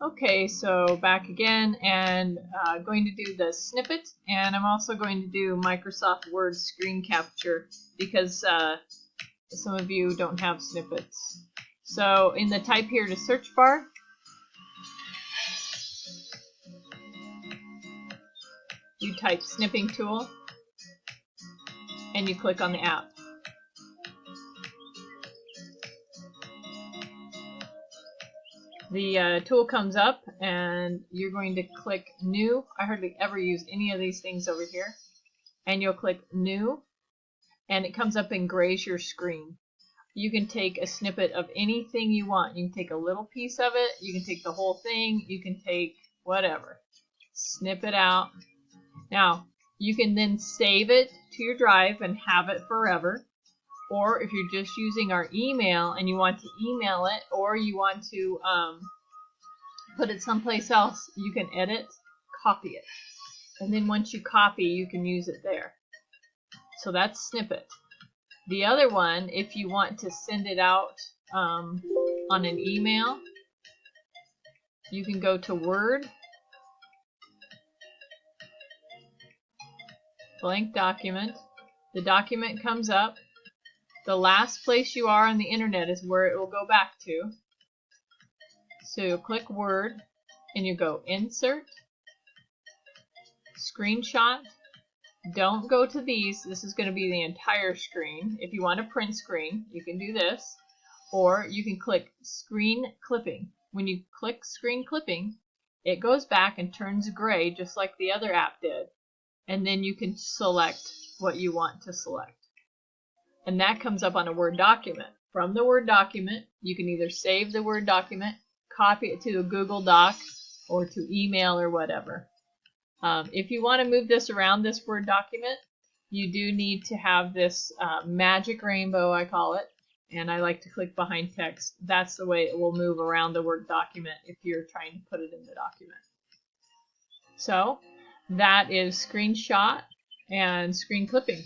Okay, so back again, and going to do the snippet, and I'm also going to do Microsoft Word screen capture because some of you don't have snippets. So in the type here to search bar, you type snipping tool and you click on the app. The tool comes up and you're going to click new. I hardly ever use any of these things over here. And you'll click new and it comes up and grays your screen. You can take a snippet of anything you want. You can take a little piece of it, you can take the whole thing, you can take whatever. Snip it out. Now, you can then save it to your drive and have it forever. Or if you're just using our email and you want to email it, or you want to put it someplace else, you can edit, copy it. And then once you copy, you can use it there. So that's snippet. The other one, if you want to send it out on an email, you can go to Word, blank document. The document comes up. The last place you are on the internet is where it will go back to. So you'll click Word and you go Insert, Screenshot. Don't go to these. This is going to be the entire screen. If you want a print screen, you can do this. Or you can click Screen Clipping. When you click Screen Clipping, it goes back and turns gray just like the other app did. And then you can select what you want to select. And that comes up on a Word document. From the Word document, you can either save the Word document, copy it to a Google Doc, or to email or whatever. If you want to move this around this Word document, you do need to have this magic rainbow, I call it, and I like to click behind text. That's the way it will move around the Word document if you're trying to put it in the document. So that is screenshot and screen clipping.